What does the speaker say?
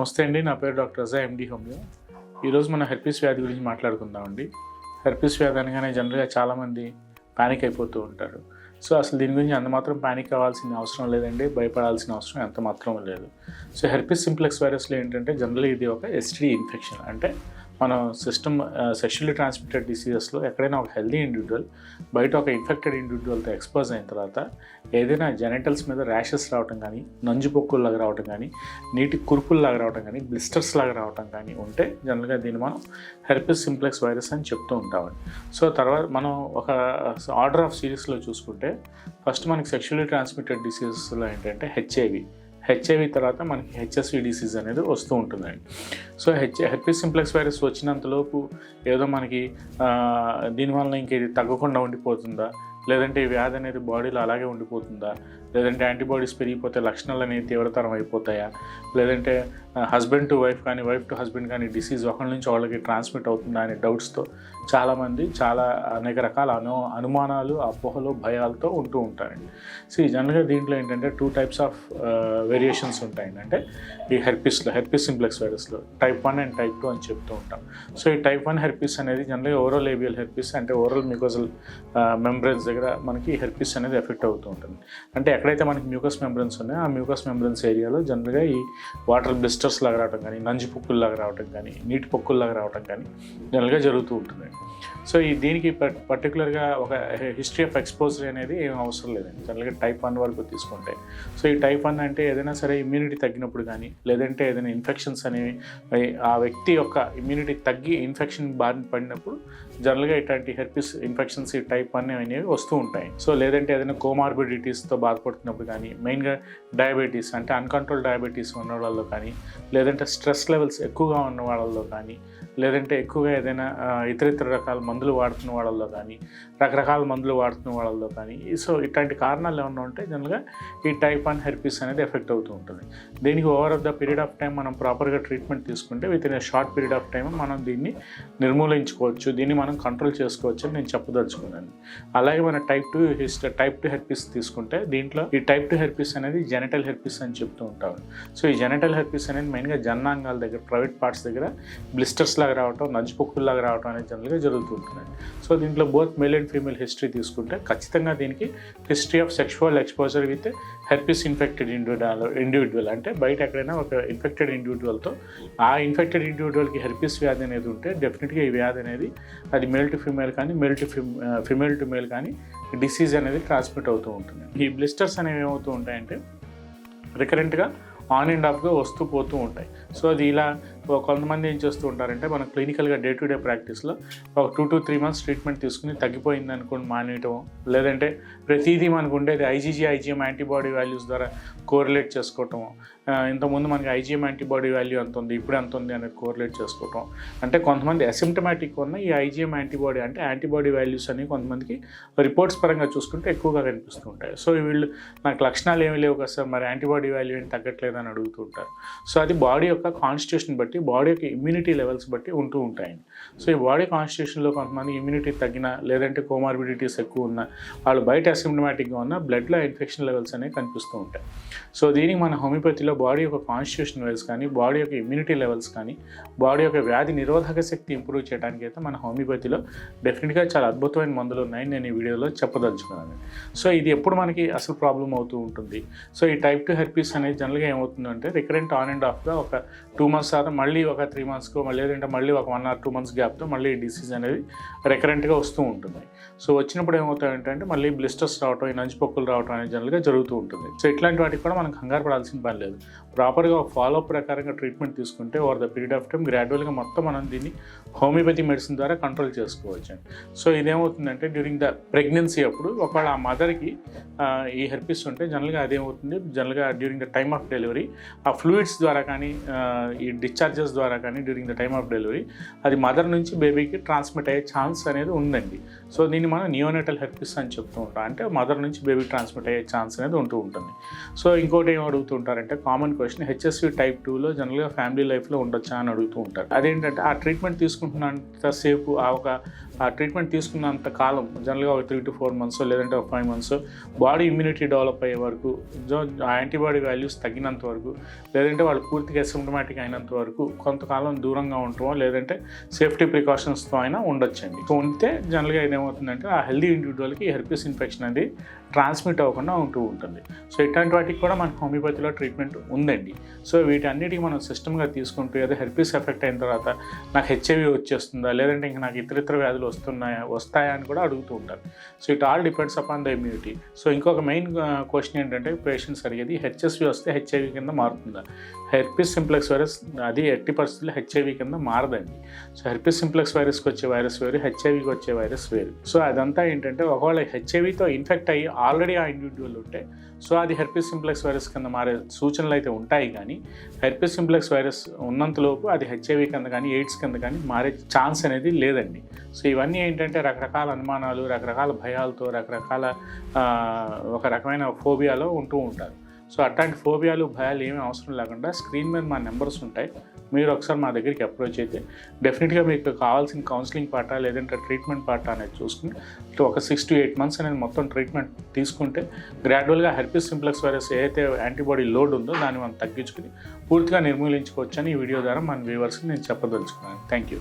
నమస్తే అండి. నా పేరు డాక్టర్ రజా, ఎండి హోమియో. ఈరోజు మనం హెర్పిస్ వ్యాధి గురించి మాట్లాడుకుందామండి. హెర్పిస్ వ్యాధి అనగానే జనరల్గా చాలామంది ప్యానిక్ అయిపోతూ ఉంటారు. సో అసలు దీని గురించి అంత మాత్రం ప్యానిక్ అవ్వాల్సిన అవసరం లేదండి, భయపడాల్సిన అవసరం ఎంత మాత్రం లేదు. సో హెర్పిస్ సింప్లెక్స్ వైరస్లో ఏంటంటే జనరల్గా ఇది ఒక ఎస్టీడీ ఇన్ఫెక్షన్. అంటే మనం సెక్షువల్లీ ట్రాన్స్మిటెడ్ డిసీజెస్లో ఎక్కడైనా ఒక హెల్దీ ఇండివిజువల్ బయట ఒక ఇన్ఫెక్టెడ్ ఇండివిజువల్తో ఎక్స్పోజ్ అయిన తర్వాత ఏదైనా జెనిటల్స్ మీద ర్యాషెస్ రావటం కానీ, నంజు పొక్కుల్లాగా రావటం కానీ, నీటి కురుపుల్లాగా రావటం కానీ, బ్లిస్టర్స్ లాగా రావటం కానీ ఉంటే జనరల్గా దీన్ని మనం హెర్పిస్ సింప్లెక్స్ వైరస్ అని చెప్తూ ఉంటామండి. సో తర్వాత మనం ఒక ఆర్డర్ ఆఫ్ సిరీస్లో చూసుకుంటే ఫస్ట్ మనకి సెక్షువల్లీ ట్రాన్స్మిటెడ్ డిసీజెస్లో ఏంటంటే హెచ్ఐవి తర్వాత మనకి హెచ్ఎస్వి డిసీజ్ అనేది వస్తూ ఉంటుందండి. సో హెర్పిస్ సింప్లెక్స్ వైరస్ వచ్చినంతలోపు ఏదో మనకి దీనివల్ల ఇంక ఇది తగ్గకుండా ఉండిపోతుందా, లేదంటే ఈ వ్యాధి అనేది బాడీలో అలాగే ఉండిపోతుందా, లేదంటే యాంటీబాడీస్ పెరిగిపోతే లక్షణాలు అనేవి తీవ్రతరం అయిపోతాయా, లేదంటే హస్బెండ్ టు వైఫ్ కానీ, వైఫ్ టు హస్బెండ్ కానీ డిసీజ్ ఒకరి నుంచి వాళ్ళకి ట్రాన్స్మిట్ అవుతుందా అనే డౌట్స్తో చాలామంది అనేక రకాల అనుమానాలు, అపోహలు, భయాలతో ఉంటూ ఉంటారండి. సో ఈ జనరల్గా దీంట్లో ఏంటంటే 2 types ఆఫ్ వేరియేషన్స్ ఉంటాయండి. అంటే ఈ హెర్పిస్ సింప్లెక్స్ వైరస్లో టైప్ 1 అండ్ టైప్ 2 అని చెప్తూ ఉంటాం. సో ఈ టైప్ 1 హెర్పిస్ అనేది జనరల్గా ఓరల్ ఏబియల్ హెర్పిస్, అంటే ఓరల్ మ్యూకోజల్ మెంబ్రెన్స్ దగ్గర మనకి హెర్పిస్ అనేది ఎఫెక్ట్ అవుతూ ఉంటుంది. అంటే ఎక్కడైతే మనకి మ్యూకస్ మెంబ్రెన్స్ ఉన్నాయో ఆ మ్యూకస్ మెంబ్రెన్స్ ఏరియాలో జనరల్గా ఈ వాటర్ బ్లిస్టర్స్ లాగా రావడం కానీ, నంజు పొక్కుల్లాగా రావడం కానీ, నీటి పొక్కుల్లాగా రావడం కానీ జనరల్గా జరుగుతూ ఉంటుంది. సో దీనికి పర్టికులర్గా ఒక హిస్టరీ ఆఫ్ ఎక్స్పోజర్ అనేది ఏం అవసరం లేదండి. జనరల్గా టైప్ 1 వరకు తీసుకుంటే, సో ఈ టైప్ 1 అంటే ఏదైనా సరే ఇమ్యూనిటీ తగ్గినప్పుడు కానీ, లేదంటే ఏదైనా ఇన్ఫెక్షన్స్ అనేవి ఆ వ్యక్తి యొక్క ఇమ్యూనిటీ తగ్గి ఇన్ఫెక్షన్ బారిన పడినప్పుడు జనరల్గా ఇట్లాంటి హెర్పిస్ ఇన్ఫెక్షన్స్ ఈ టైప్ 1 అనేవి వస్తూ ఉంటాయి. సో లేదంటే ఏదైనా కోమార్బిడిటీస్తో బాధపడుతున్నప్పుడు కానీ, మెయిన్గా డయాబెటీస్ అంటే అన్కంట్రోల్ డయాబెటీస్ ఉన్న వాళ్ళలో కానీ, లేదంటే స్ట్రెస్ లెవెల్స్ ఎక్కువగా ఉన్న వాళ్ళలో కానీ, లేదంటే ఎక్కువగా ఏదైనా ఇతర రకాల మందులు వాడుతున్న వాళ్ళల్లో కానీ, రకరకాల మందులు వాడుతున్న వాళ్ళల్లో కానీ, సో ఇట్లాంటి కారణాలు ఏమన్నా ఉంటే జనరల్గా ఈ టైప్ 1 హెర్పిస్ అనేది ఎఫెక్ట్ అవుతూ ఉంటుంది. దీనికి over of the period of time మనం ప్రాపర్గా ట్రీట్మెంట్ తీసుకుంటే with in a short period of time మనం దీన్ని నిర్మూలించుకోవచ్చు, దీన్ని మనం కంట్రోల్ చేసుకోవచ్చు అని నేను చెప్పదలుచుకున్నాను. అలాగే మన టైప్ 2 హెర్పిస్ తీసుకుంటే దీంట్లో ఈ టైప్ 2 హెర్పిస్ అనేది జెనిటల్ హెర్పిస్ అని చెప్తూ ఉంటారు. సో ఈ జెనిటల్ హెర్పిస్ అనేది మెయిన్గా జననాంగాల దగ్గర, ప్రైవేట్ పార్ట్స్ దగ్గర బ్లిస్టర్స్ లాగా రావటం, నంజుపొక్కుల్లాగా రావటం అనేది జనరల్గా జరుగుతూ ఉంటుంది. సో దీంట్లో both male and female history తీసుకుంటే ఖచ్చితంగా దీనికి history of sexual exposure with herpes infected individual అంటే బయట ఎక్కడైనా ఒక ఇన్ఫెక్టెడ్ ఇండివిజువల్తో ఆ ఇన్ఫెక్టెడ్ ఇండివిజువల్కి హెర్పిస్ వ్యాధి అనేది ఉంటే డెఫినెట్గా ఈ వ్యాధి అనేది అది మేల్ టు ఫీమేల్ కానీ, ఫీమేల్ టు మేల్ కానీ డిసీజ్ అనేది ట్రాన్స్మిట్ అవుతూ ఉంటుంది. ఈ బ్లిస్టర్స్ అనేవి ఏమవుతూ ఉంటాయంటే రికరెంట్గా ఆన్ అండ్ ఆఫ్గా వస్తూ పోతూ ఉంటాయి. సో అది ఇలా కొంతమంది ఏం చేస్తూ ఉంటారంటే మన క్లినికల్గా డే టు డే ప్రాక్టీస్లో ఒక 2 to 3 months ట్రీట్మెంట్ తీసుకుని తగ్గిపోయింది అనుకోండి మానేయటం, లేదంటే ప్రతిదీ మనకు ఉండేది ఐజీఎం యాంటీబాడీ వాల్యూస్ ద్వారా కోరిలేట్ చేసుకోవటం. ఇంతకుముందు మనకి ఐజీఎం యాంటీబాడీ వాల్యూ ఎంత ఉంది, ఇప్పుడు ఎంత ఉంది అనేది కోరిలేట్ చేసుకోవటం. అంటే కొంతమంది అసిమ్టమాటిక్ ఉన్న ఈ ఐజీఎం యాంటీబాడీ వాల్యూస్ అనేవి కొంతమందికి రిపోర్ట్స్ పరంగా చూసుకుంటే ఎక్కువగా కనిపిస్తూ ఉంటాయి. సో వీళ్ళు నాకు లక్షణాలు ఏమీ లేవు కదా సార్, మరి యాంటీబాడీ వాల్యూ ఏం తగ్గట్లేదు అని అడుగుతూ ఉంటారు. సో అది బాడీ యొక్క కాన్స్టిట్యూషన్ బట్టి, బాడీ యొక్క ఇమ్యూనిటీ లెవెల్స్ బట్టి ఉంటూ ఉంటాయండి. సో ఈ బాడీ కాన్స్టిట్యూషన్లో కొంతమంది ఇమ్యూనిటీ తగ్గిన, లేదంటే కోమార్బిడిటీస్ ఎక్కువ ఉన్న వాళ్ళు బయట అసిమ్టమాటిక్గా ఉన్న బ్లడ్లో ఇన్ఫెక్షన్ లెవెల్స్ అనేవి కనిపిస్తూ ఉంటాయి. సో దీనికి మన హోమియోపతిలో బాడీ యొక్క కాన్స్టిట్యూషన్ లెవెల్స్ కానీ, బాడీ యొక్క ఇమ్యూనిటీ లెవెల్స్ కానీ, బాడీ యొక్క వ్యాధి నిరోధక శక్తి ఇంప్రూవ్ చేయడానికి అయితే మన హోమియోపతిలో డెఫినెట్గా చాలా అద్భుతమైన మందులు ఉన్నాయని నేను ఈ వీడియోలో చెప్పదలుచుకున్నాను. సో ఇది ఎప్పుడు మనకి అసలు ప్రాబ్లం అవుతూ ఉంటుంది. సో ఈ టైప్ 2 హెర్పిస్ అనేది జనరల్గా ఏమవుతుందంటే రికరెంట్ ఆన్ అండ్ ఆఫ్గా ఒక 2 months తర్వాత మళ్ళీ ఒక 3 monthsకో లేదంటే మళ్ళీ ఒక 1 or 2 months గ్యాప్తో మళ్ళీ ఈ డిసీజ్ అనేది రికరెంట్గా వస్తూ ఉంటుంది. సో వచ్చినప్పుడు ఏమవుతాయంటే మళ్ళీ బ్లిస్టర్స్ రావటం, ఈ నంజుపొక్కులు రావటం అనేది జనరల్గా జరుగుతూ ఉంటుంది. సో ఇట్లాంటి వాటికి కూడా మనం కంగారు పడాల్సిన పని లేదు. ప్రాపర్గా ఒక ఫాలోఅప్ ప్రకారంగా ట్రీట్మెంట్ తీసుకుంటే over the period of time గ్రాడ్యువల్గా మొత్తం మనం దీన్ని హోమియోపతి మెడిసిన్ ద్వారా కంట్రోల్ చేసుకోవచ్చు. సో ఇదేమవుతుందంటే డ్యూరింగ్ ద ప్రెగ్నెన్సీ అప్పుడు ఒకవేళ ఆ మదర్కి ఈ హెర్పిస్ ఉంటే జనరల్గా అదేమవుతుంది, జనరల్గా during the time of delivery ఆ ఫ్లూయిడ్స్ ద్వారా కానీ, ఈ డిశ్చార్జెస్ ద్వారా కానీ during the time of delivery అది మదర్ నుంచి బేబీకి ట్రాన్స్మిట్ అయ్యే ఛాన్స్ అనేది ఉందండి. సో దీన్ని మనం నియోనేటల్ హెర్పిస్ అని చెప్తూ ఉంటాం. అంటే మదర్ నుంచి బేబీ ట్రాన్స్మిట్ అయ్యే ఛాన్స్ అనేది ఉంటూ ఉంటుంది. సో ఇంకోటి ఏం అడుగుతుంటారంటే కామన్ క్వశ్చన్, హెచ్ఎస్వి టైప్ 2లో జనరల్గా ఫ్యామిలీ లైఫ్లో ఉండొచ్చా అని అడుగుతూ ఉంటారు. అదేంటంటే ఆ ట్రీట్మెంట్ తీసుకుంటున్నంతసేపు ఆ ట్రీట్మెంట్ తీసుకున్నంత కాలం జనరల్గా ఒక 3 to 4 months లేదంటే ఒక 5 months బాడీ ఇమ్యూనిటీ డెవలప్ అయ్యే వరకు, యాంటీబాడీ వాల్యూస్ తగ్గినంత వరకు, లేదంటే వాళ్ళు పూర్తిగా అసిమ్టమాటిక్ అయినంత వరకు కొంతకాలం దూరంగా ఉంటామో లేదంటే సేఫ్టీ ప్రికాషన్స్తో అయినా ఉండొచ్చండి. సో ఉంటే జనరల్గా ఏమవుతుందంటే ఆ హెల్దీ ఇండివిజువల్కి హెర్పిస్ ఇన్ఫెక్షన్ అనేది ట్రాన్స్మిట్ అవ్వకుండా ఉంటూ ఉంటుంది. సో ఇట్లాంటి వాటికి కూడా మనకు హోమియోపతిలో ట్రీట్మెంట్ ఉందండి. సో వీటన్నిటికీ మనం సిస్టమ్గా తీసుకుంటూ ఏదో హెర్పిస్ ఎఫెక్ట్ అయిన తర్వాత నాకు హెచ్ఐవి వచ్చేస్తుందా, లేదంటే ఇంకా నాకు ఇతర వ్యాధులు వస్తాయా అని కూడా అడుగుతూ ఉంటారు. So it all depends upon the immunity. So ఇంకొక మెయిన్ క్వశ్చన్ ఏంటంటే పేషెంట్స్ అడిగేది, హెచ్ఎస్వి వస్తే హెచ్ఐవి కింద మారుతుందా? హెర్పిస్ సింప్లెక్స్ వైరస్ అది ఎట్టి పరిస్థితుల్లో హెచ్ఐవి కింద మారదండి. సో హెర్పిస్ సింప్లెక్స్ వైరస్కి వచ్చే వైరస్ వేరు, హెచ్ఐవికి వచ్చే వైరస్ వేరు. సో అదంతా ఏంటంటే ఒకవేళ హెచ్ఐవితో ఇన్ఫెక్ట్ అయ్యి ఆల్రెడీ ఆ ఇండివిజువల్ ఉంటే సో అది హెర్పిస్ సింప్లెక్స్ వైరస్ కింద మారే సూచనలు అయితే ఉంటాయి. కానీ హెర్పిస్ సింప్లెక్స్ వైరస్ ఉన్నంతలోపు అది హెచ్ఐవి కింద కానీ ఎయిడ్స్ కింద కానీ మారే ఛాన్స్ అనేది లేదండి. సో ఇవన్నీ ఏంటంటే రకరకాల అనుమానాలు, రకరకాల భయాలతో, ఒక రకమైన ఫోబియాలో ఉంటూ ఉంటారు. సో అట్లాంటి ఫోబియాలు, భయాలు ఏమీ అవసరం లేకుండా స్క్రీన్ మీద మా నెంబర్స్ ఉంటాయి. మీరు ఒకసారి మా దగ్గరికి అప్రోచ్ అయితే డెఫినెట్గా మీకు కావాల్సిన కౌన్సిలింగ్ పార్ట్ లేదంటే ట్రీట్మెంట్ పార్ట్ అనేది చూసుకుని ఒక 6 to 8 months అనేది మొత్తం ట్రీట్మెంట్ తీసుకుంటే గ్రాడ్యువల్గా హెర్పిస్ సింప్లెక్స్ వైరస్ ఏదైతే యాంటీబాడీ లోడ్ ఉందో దాన్ని మనం తగ్గించుకుని పూర్తిగా నిర్మూలించుకోవచ్చని ఈ వీడియో ద్వారా మన వ్యూవర్స్కి నేను చెప్పదలుచుకున్నాను. Thank you.